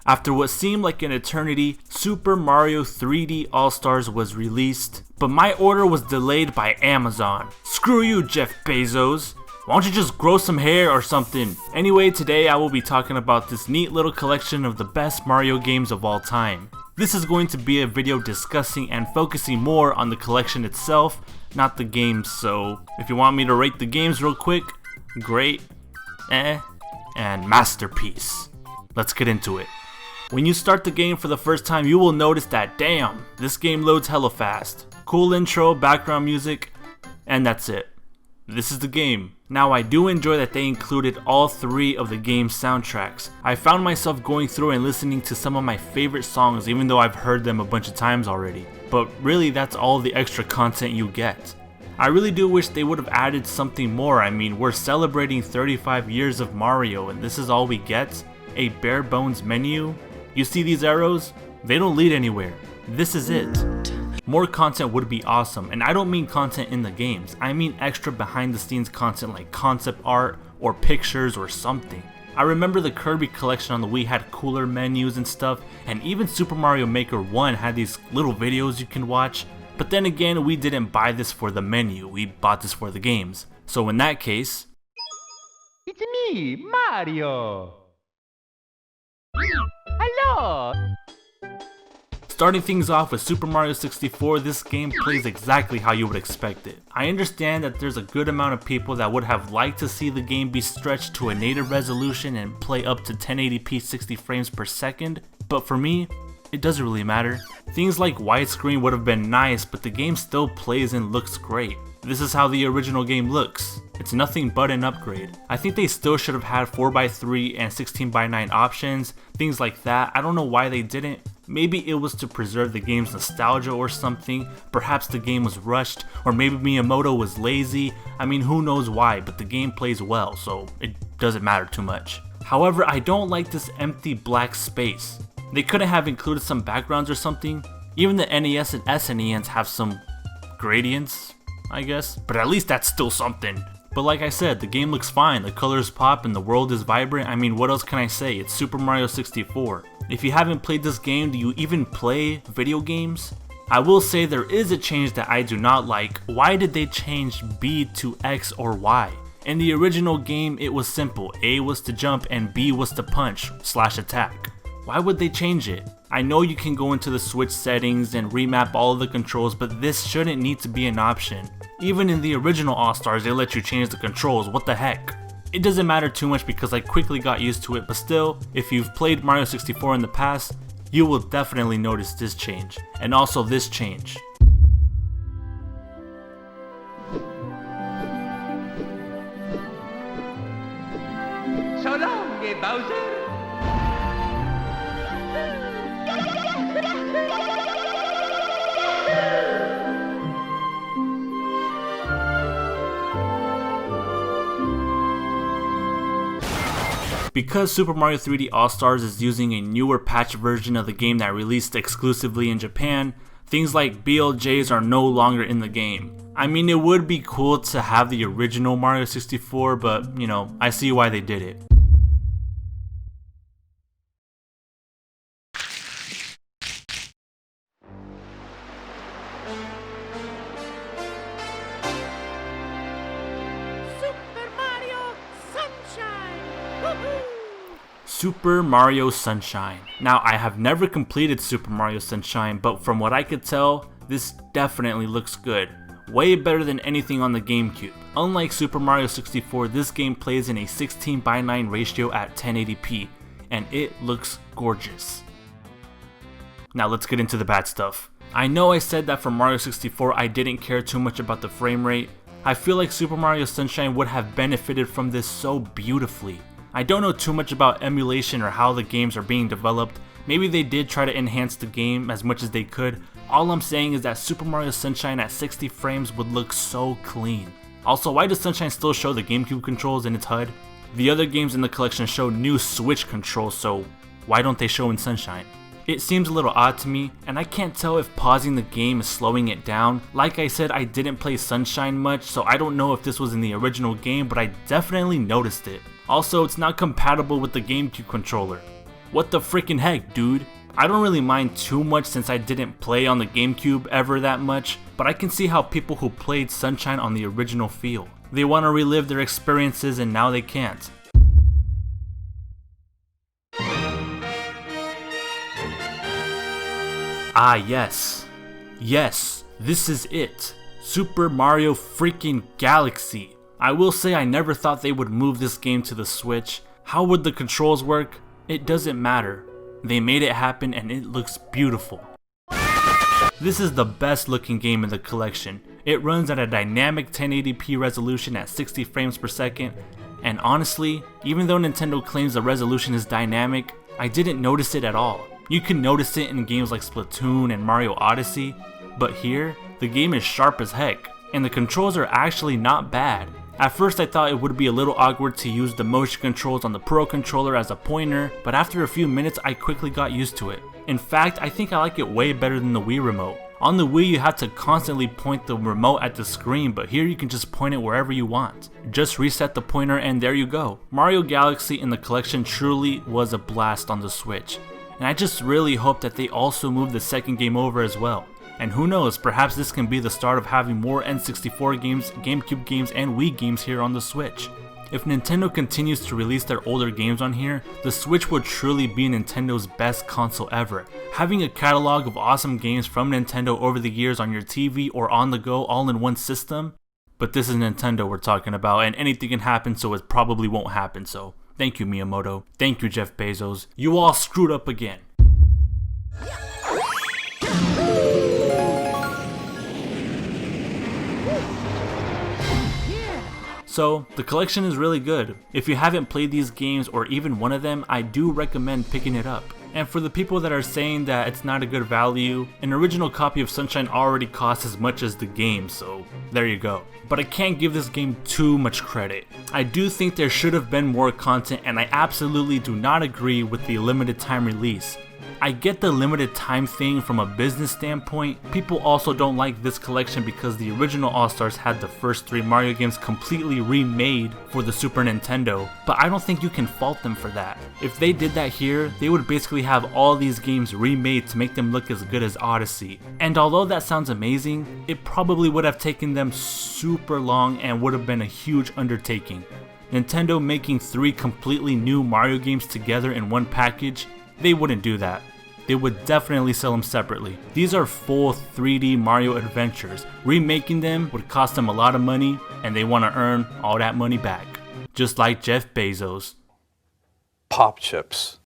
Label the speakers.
Speaker 1: After what seemed like an eternity, Super Mario 3D All-Stars was released, but my order was delayed by Amazon. Screw you, Jeff Bezos. Why don't you just grow some hair or something? Anyway, today I will be talking about this neat little collection of the best Mario games of all time. This is going to be a video discussing and focusing more on the collection itself, not the games, so if you want me to rate the games real quick, great, and masterpiece. Let's get into it. When you start the game for the first time, you will notice that, damn, this game loads hella fast. Cool intro, background music, and that's it. This is the game. Now I do enjoy that they included all three of the game's soundtracks. I found myself going through and listening to some of my favorite songs even though I've heard them a bunch of times already. But really that's all the extra content you get. I really do wish they would have added something more. I mean, we're celebrating 35 years of Mario and this is all we get? A bare bones menu? You see these arrows? They don't lead anywhere. This is it. More content would be awesome, and I don't mean content in the games, I mean extra behind the scenes content like concept art or pictures or something. I remember the Kirby collection on the Wii had cooler menus and stuff, and even Super Mario Maker 1 had these little videos you can watch, but then again we didn't buy this for the menu, we bought this for the games. So in that case...
Speaker 2: It's me, Mario! Hello!
Speaker 1: Starting things off with Super Mario 64, this game plays exactly how you would expect it. I understand that there's a good amount of people that would have liked to see the game be stretched to a native resolution and play up to 1080p 60 frames per second, but for me, it doesn't really matter. Things like widescreen would have been nice, but the game still plays and looks great. This is how the original game looks. It's nothing but an upgrade. I think they still should have had 4x3 and 16x9 options, things like that. I don't know why they didn't. Maybe it was to preserve the game's nostalgia or something. Perhaps the game was rushed, or maybe Miyamoto was lazy. I mean, who knows why, but the game plays well, so it doesn't matter too much. However, I don't like this empty black space. They couldn't have included some backgrounds or something. Even the NES and SNES have some gradients, I guess, but at least that's still something. But like I said, the game looks fine, the colors pop and the world is vibrant. I mean, what else can I say? It's Super Mario 64. If you haven't played this game, do you even play video games? I will say there is a change that I do not like. Why did they change B to X or Y? In the original game, it was simple. A was to jump and B was to punch / attack. Why would they change it? I know you can go into the Switch settings and remap all of the controls, but this shouldn't need to be an option. Even in the original All-Stars, they let you change the controls, what the heck? It doesn't matter too much because I quickly got used to it, but still, if you've played Mario 64 in the past, you will definitely notice this change, and also this change.
Speaker 2: So long, Bowser!
Speaker 1: Because Super Mario 3D All-Stars is using a newer patch version of the game that released exclusively in Japan, things like BLJs are no longer in the game. I mean, it would be cool to have the original Mario 64, but you know, I see why they did it. Super Mario Sunshine. Now, I have never completed Super Mario Sunshine, but from what I could tell, this definitely looks good. Way better than anything on the GameCube. Unlike Super Mario 64, this game plays in a 16:9 ratio at 1080p, and it looks gorgeous. Now let's get into the bad stuff. I know I said that for Mario 64 I didn't care too much about the frame rate. I feel like Super Mario Sunshine would have benefited from this so beautifully. I don't know too much about emulation or how the games are being developed. Maybe they did try to enhance the game as much as they could. All I'm saying is that Super Mario Sunshine at 60 frames would look so clean. Also, why does Sunshine still show the GameCube controls in its HUD? The other games in the collection show new Switch controls, so why don't they show in Sunshine? It seems a little odd to me, and I can't tell if pausing the game is slowing it down. Like I said, I didn't play Sunshine much, so I don't know if this was in the original game, but I definitely noticed it. Also, it's not compatible with the GameCube controller. What the freaking heck, dude? I don't really mind too much since I didn't play on the GameCube ever that much, but I can see how people who played Sunshine on the original feel. They want to relive their experiences and now they can't. Ah yes. Yes, this is it. Super Mario freaking Galaxy. I will say I never thought they would move this game to the Switch. How would the controls work? It doesn't matter. They made it happen and it looks beautiful. This is the best looking game in the collection. It runs at a dynamic 1080p resolution at 60 frames per second, and honestly, even though Nintendo claims the resolution is dynamic, I didn't notice it at all. You can notice it in games like Splatoon and Mario Odyssey, but here, the game is sharp as heck, and the controls are actually not bad. At first I thought it would be a little awkward to use the motion controls on the Pro controller as a pointer, but after a few minutes I quickly got used to it. In fact, I think I like it way better than the Wii remote. On the Wii you had to constantly point the remote at the screen, but here you can just point it wherever you want. Just reset the pointer and there you go. Mario Galaxy in the collection truly was a blast on the Switch, and I just really hope that they also move the second game over as well. And who knows, perhaps this can be the start of having more N64 games, GameCube games, and Wii games here on the Switch. If Nintendo continues to release their older games on here, the Switch would truly be Nintendo's best console ever. Having a catalog of awesome games from Nintendo over the years on your TV or on the go all in one system, but this is Nintendo we're talking about, and anything can happen, so it probably won't happen, so thank you Miyamoto, thank you Jeff Bezos, you all screwed up again. So, the collection is really good. If you haven't played these games or even one of them, I do recommend picking it up. And for the people that are saying that it's not a good value, an original copy of Sunshine already costs as much as the game, so there you go. But I can't give this game too much credit. I do think there should have been more content, and I absolutely do not agree with the limited time release. I get the limited time thing from a business standpoint. People also don't like this collection because the original All-Stars had the first 3 Mario games completely remade for the Super Nintendo, but I don't think you can fault them for that. If they did that here, they would basically have all these games remade to make them look as good as Odyssey. And although that sounds amazing, it probably would have taken them super long and would have been a huge undertaking. Nintendo making 3 completely new Mario games together in one package, they wouldn't do that. They would definitely sell them separately. These are full 3D Mario adventures. Remaking them would cost them a lot of money, and they want to earn all that money back. Just like Jeff Bezos.
Speaker 3: Pop chips.